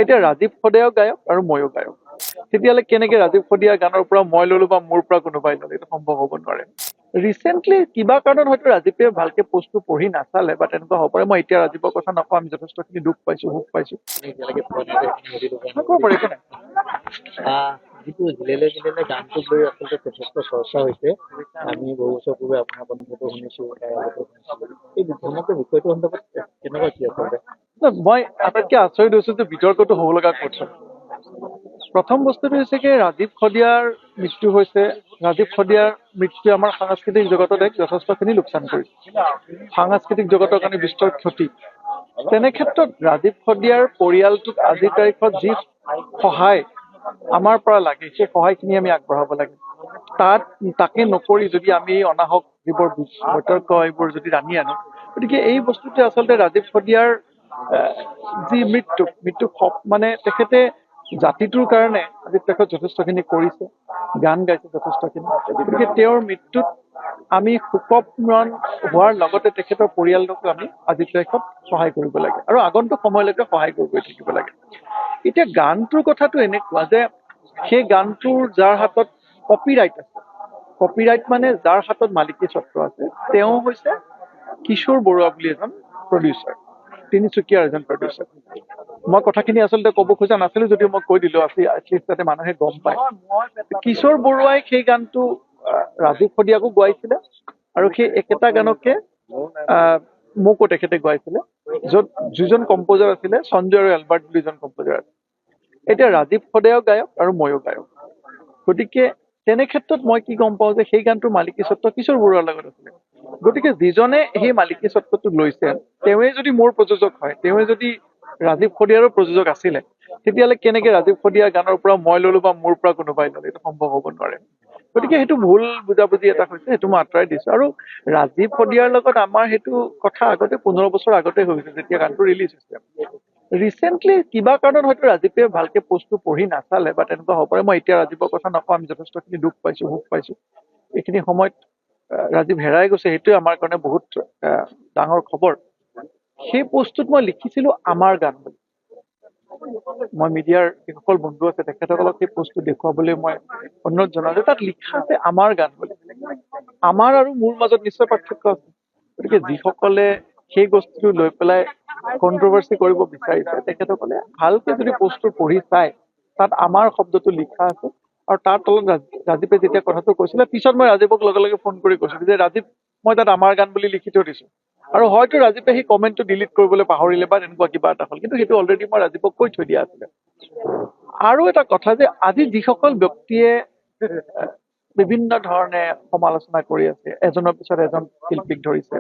এতিয়া ৰাজীৱ সদায়ও গায়ক আৰু ময়ো গায়ক। তেতিয়াহ'লে কেনেকে ৰাজীৱ সদিয়াৰ গানৰ পৰা মই ললো বা মোৰ পৰা কোনোবাই ললে, এইটো সম্ভৱ হ'ব নোৱাৰে। ৰিচেণ্টলি কিবা কাৰণত হয়তো ৰাজীৱে ভালকে পোষ্টটো পঢ়ি নাচালে বা তেনেকুৱা হ'ব পাৰে। মই এতিয়া ৰাজীৱৰ কথা নকওঁ, আমি যথেষ্টখিনি দুখ পাইছো, সুখ পাইছো। এতিয়ালৈকে পোৱা নাই যে আপুনি সুধিব কাৰণে ক'ব পাৰি, একো নাই। যিটো জিলেলে জিলেলে গানটোক লৈ আচলতে যথেষ্ট চৰ্চা হৈছে। আমি বহু বছৰ পূৰ্বে আপোনাৰ কণ্ঠটো শুনিছো, তাৰ আগতো শুনিছিলো। এই সমগ্ৰ বিষয়টো সন্দৰ্ভত কেনেকুৱা কি আচলতে? মই আটাইতকৈ আচৰিত হৈছো যে বিতৰ্কটো হ'ব লগা ক'ত। প্ৰথম বস্তুটো হৈছে কি, ৰাজীৱ সদিয়াৰ মৃত্যু হৈছে। ৰাজীৱ সদিয়াৰ মৃত্যুৱে আমাৰ সাংস্কৃতিক জগতত এক যথেষ্টখিনি লোকচান কৰিছে, সাংস্কৃতিক জগতৰ কাৰণে বিস্তৰ ক্ষতি। তেনে ক্ষেত্ৰত ৰাজীৱ সদিয়াৰ পৰিয়ালটোক আজিৰ তাৰিখত যি সহায় আমাৰ পৰা লাগে, সেই সহায়খিনি আমি আগবঢ়াব লাগে। তাকে নকৰি যদি আমি অনাহক যিবোৰ বিতৰ্ক এইবোৰ যদি টানি আনো, গতিকে এই বস্তুটোৱে আচলতে ৰাজীৱ সদিয়াৰ যি মৃত্যু মানে তেখেতে জাতিটোৰ কাৰণে আজি তেখেত যথেষ্টখিনি কৰিছে, গান গাইছে যথেষ্টখিনি। গতিকে তেওঁৰ মৃত্যুত আমি শোকমৰণ হোৱাৰ লগতে তেখেতৰ পৰিয়ালটোকো আমি আজিৰ তাৰিখত সহায় কৰিব লাগে আৰু আগন্তুক সময়লৈকে সহায় কৰি গৈ থাকিব লাগে। এতিয়া গানটোৰ কথাটো এনেকুৱা যে সেই গানটোৰ যাৰ হাতত কপিৰাইট আছে, কপিৰাইট মানে যাৰ হাতত মালিকী স্বত্ব আছে, তেওঁ হৈছে কিশোৰ বৰুৱা বুলি এজন প্ৰডিউচাৰ, তিনিচুকীয়াৰ এজন প্ৰডিউচাৰ। মই কথাখিনি আচলতে ক'ব খোজা নাছিলো যদিও মই কৈ দিলো, এটলিষ্ট যাতে মানুহে গম পায়। কিশোৰ বৰুৱাই সেই গানটো ৰাজীৱ সদিয়াকো গোৱাইছিলে আৰু সেই একেটা গানকে মোকো তেখেতে গোৱাইছিলে, য'ত যিজন কম্পজাৰ আছিলে সঞ্জয় আৰু এলবাৰ্ট বুলি এজন কম্পজাৰ আছিল। এতিয়া ৰাজীৱ সদায়ও গায়ক আৰু ময়ো গায়ক। গতিকে তেনে ক্ষেত্ৰত মই কি গম পাওঁ যে সেই গানটোৰ মালিকী স্বত্ব কিশোৰ বৰুৱাৰ লগত আছিলে। গতিকে যিজনে সেই মালিকী স্বত্বটো লৈছে, তেওঁৱে যদি মোৰ প্ৰযোজক হয়, তেওঁৱে যদি ৰাজীৱ সদিয়াৰো প্ৰযোজক আছিলে, তেতিয়াহ'লে কেনেকে ৰাজীৱ সদিয়াৰ গানৰ পৰা মই ললো বা মোৰ পৰা কোনোবাই ললে, এইটো সম্ভৱ হ'ব নোৱাৰে। গতিকে সেইটো ভুল বুজাবুজি এটা হৈছে, সেইটো মই আঁতৰাই দিছো। আৰু ৰাজীৱ সদিয়াৰ লগত আমাৰ সেইটো কথা আগতে 15 বছৰ আগতে হৈছে, যেতিয়া গানটো ৰিলিজ হৈছে। ৰিচেণ্টলি কিবা কাৰণত হয়তো ৰাজীৱে ভালকে পোষ্টটো পঢ়ি নাচালে বা তেনেকুৱা হ'ব পাৰে। মই এতিয়া ৰাজীৱৰ কথা নকওঁ, আমি যথেষ্টখিনি দুখ পাইছো, সুখ পাইছো। এইখিনি সময়ত ৰাজীৱ হেৰাই গৈছে, সেইটোৱে আমাৰ কাৰণে বহুত ডাঙৰ খবৰ। সেই পোষ্টটোত মই লিখিছিলো আমাৰ গান বুলি। মই মিডিয়াৰ যিসকল বন্ধু আছে তেখেতসকলক সেই পোষ্টটো দেখুৱাবলৈ মই অনুৰোধ জনালো। তাত লিখা আছে আমাৰ গান বুলি। আমাৰ আৰু মোৰ মাজত নিশ্চয় পাৰ্থক্য আছে। গতিকে যিসকলে সেই বস্তুটো লৈ পেলাই কন্ট্ৰভাৰ্চি কৰিব বিচাৰিছে, তেখেতসকলে ভালকে যদি পোষ্টটো পঢ়ি চায়, তাত আমাৰ শব্দটো লিখা আছে। আৰু তাৰ তলত ৰাজীৱে যেতিয়া কথাটো কৈছিলে, পিছত মই ৰাজীৱক লগে লগে ফোন কৰি কৈছিলো যে ৰাজীৱ, মই তাত আমাৰ গান বুলি লিখি থৈ দিছো। আৰু হয়তো ৰাজীৱে সেই কমেণ্টটো ডিলিট কৰিবলৈ পাহৰিলে বা তেনেকুৱা কিবা এটা হ'ল, কিন্তু সেইটো অলৰেডি মই ৰাজীৱক কৈ থৈ দিয়া আছিলে। আৰু এটা কথা যে আজি যিসকল ব্যক্তিয়ে বিভিন্ন ধৰণে সমালোচনা কৰি আছে, এজনৰ পিছত এজন শিল্পীক ধৰিছে,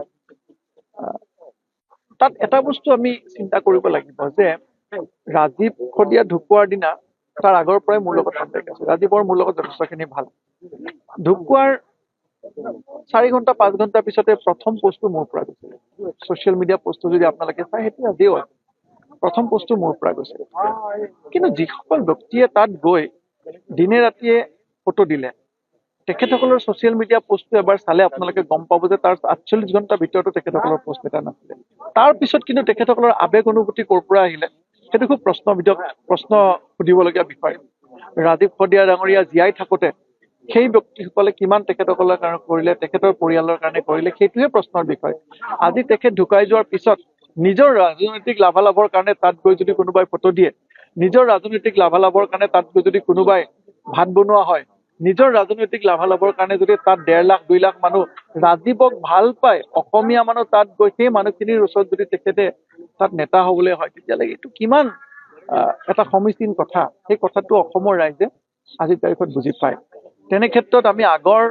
তাত এটা বস্তু আমি চিন্তা কৰিব লাগিব যে ৰাজীৱ সদিয়া ঢুকুৱাৰ দিনা তাৰ আগৰ পৰাই মোৰ লগত কণ্টেক্ট আছে। ৰাজীৱৰ মোৰ লগত যথেষ্টখিনি ভাল। ঢুকুৱাৰ 4 ঘণ্টা 5 ঘণ্টাৰ পিছতে প্ৰথম পোষ্টটো মোৰ পৰা গৈছিলে। ছচিয়েল মিডিয়া পোষ্টটো যদি আপোনালোকে চাই, সেইটো আজিও আছে। প্ৰথম পোষ্টটো মোৰ পৰা গৈছিলে। কিন্তু যিসকল ব্যক্তিয়ে তাত গৈ দিনে ৰাতিয়ে ফটো দিলে, তেখেতসকলৰ ছচিয়েল মিডিয়া পোষ্টটো এবাৰ চালে আপোনালোকে গম পাব যে তাৰ 48 ঘণ্টাৰ ভিতৰতো তেখেতসকলৰ পোষ্ট এটা নাছিলে। তাৰ পিছত কিন্তু তেখেতসকলৰ আৱেগ অনুভূতি ক'ৰ পৰা আহিলে, সেইটো খুব প্ৰশ্ন সুধিবলগীয়া বিষয়। ৰাজীৱ সদিয়া ডাঙৰীয়া জীয়াই থাকোতে সেই ব্যক্তিসকলে কিমান তেখেতসকলৰ কাৰণে কৰিলে, তেখেতৰ পৰিয়ালৰ কাৰণে কৰিলে, সেইটোহে প্ৰশ্নৰ বিষয়। আজি তেখেত ঢুকাই যোৱাৰ পিছত নিজৰ ৰাজনৈতিক লাভালাভৰ কাৰণে তাত গৈ যদি কোনোবাই ফটো দিয়ে, নিজৰ ৰাজনৈতিক লাভালাভৰ কাৰণে তাত গৈ যদি কোনোবাই ভাত বনোৱা হয়, নিজৰ ৰাজনৈতিক লাভালাভৰ কাৰণে যদি তাত 1.5 লাখ 2 লাখ মানুহ ৰাজীৱক ভাল পায়, অসমীয়া মানুহ তাত গৈ সেই মানুহখিনিৰ ওচৰত যদি তেখেতে তাত নেতা হবলৈ হয়, তেতিয়াহ'লে এইটো কিমান এটা সমীচীন কথা, সেই কথাটো অসমৰ ৰাইজে আজিৰ তাৰিখত বুজি পায়। তেনে ক্ষেত্ৰত আমি আগৰ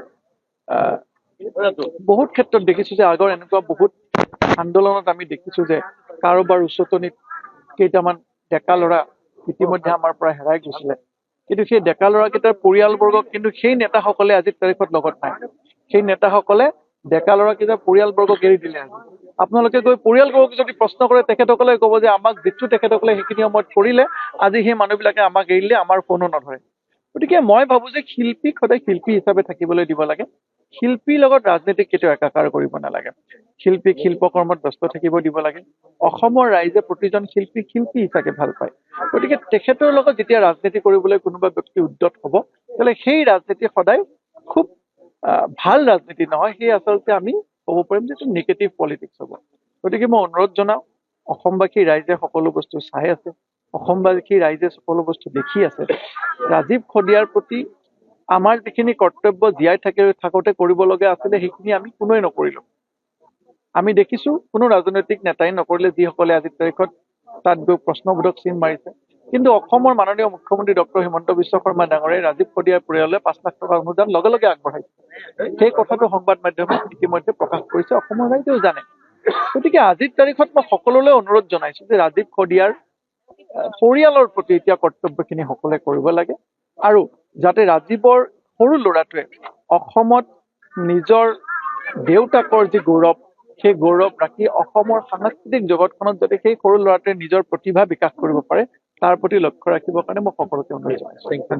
বহুত ক্ষেত্ৰত দেখিছো যে আগৰ এনেকুৱা বহুত আন্দোলনত আমি দেখিছো যে কাৰোবাৰ উচতনিত কেইটামান ডেকা ল'ৰা ইতিমধ্যে আমাৰ পৰা হেৰাই গৈছিলে। কিন্তু সেই ডেকা ল'ৰাকেইটাৰ পৰিয়ালবৰ্গক কিন্তু সেই নেতাসকলে আজিৰ তাৰিখত লগত নাই। সেই নেতাসকলে ডেকা ল'ৰাকেইটাৰ পৰিয়ালবৰ্গক এৰি দিলে। আপোনালোকে গৈ পৰিয়ালবৰ্গক যদি প্ৰশ্ন কৰে, তেখেতসকলে ক'ব যে আমাক যিটো তেখেতসকলে সেইখিনি সময়ত কৰিলে, আজি সেই মানুহবিলাকে আমাক এৰিলে, আমাৰ ফোনো নধৰে। গতিকে মই ভাবো যে শিল্পীক সদায় শিল্পী হিচাপে থাকিবলৈ দিব লাগে। শিল্পীৰ লগত ৰাজনীতিক কেতিয়াও একাকাৰ কৰিব নালাগে। শিল্পীক শিল্পকৰ্মত ব্যস্ত থাকিব দিব লাগে। অসমৰ ৰাইজে প্ৰতিজন শিল্পী হিচাপে ভাল পায়। গতিকে তেখেতৰ লগত যেতিয়া ৰাজনীতি কৰিবলৈ কোনোবা ব্যক্তি উদ্যত হ'ব, তেতিয়াহ'লে সেই ৰাজনীতি সদায় খুব ভাল ৰাজনীতি নহয়, সেই আচলতে আমি ক'ব পাৰিম যে এইটো নিগেটিভ পলিটিক্স হ'ব। গতিকে মই অনুৰোধ জনাওঁ, অসমবাসী ৰাইজে সকলো বস্তু চাই আছে, অসমবাসী ৰাইজে সকলো বস্তু দেখি আছে। ৰাজীৱ খদিয়াৰ প্ৰতি আমাৰ যিখিনি কৰ্তব্য জীয়াই থাকোঁতে কৰিবলগীয়া আছিলে, সেইখিনি আমি কোনোৱে নকৰিলোঁ। আমি দেখিছোঁ কোনো ৰাজনৈতিক নেতাই নকৰিলে, যিসকলে আজিৰ তাৰিখত তাত গৈ প্ৰশ্নবোধক চিন মাৰিছে। কিন্তু অসমৰ মাননীয় মুখ্যমন্ত্ৰী ডক্টৰ হিমন্ত বিশ্ব শৰ্মা ডাঙৰীয়াই ৰাজীৱ খদিয়াৰ পৰিয়াললৈ 5 লাখ টকাৰ অনুদান লগে লগে আগবঢ়াইছে। সেই কথাটো সংবাদ মাধ্যমে ইতিমধ্যে প্ৰকাশ কৰিছে, অসমৰ ৰাইজেও জানে। গতিকে আজিৰ তাৰিখত মই সকলোলৈ অনুৰোধ জনাইছোঁ যে ৰাজীৱ খদিয়াৰ পৰিয়ালৰ প্ৰতি এতিয়া কৰ্তব্যখিনি সকলোৱে কৰিব লাগে, আৰু যাতে ৰাজীৱৰ সৰু ল'ৰাটোৱে অসমত নিজৰ দেউতাকৰ যি গৌৰৱ, সেই গৌৰৱ ৰাখি অসমৰ সাংস্কৃতিক জগতখনত যাতে সেই সৰু ল'ৰাটোৱে নিজৰ প্ৰতিভা বিকাশ কৰিব পাৰে, তাৰ প্ৰতি লক্ষ্য ৰাখিবৰ কাৰণে মই সকলোকে অনুৰোধ জনাইছোঁ। ধন্যবাদ।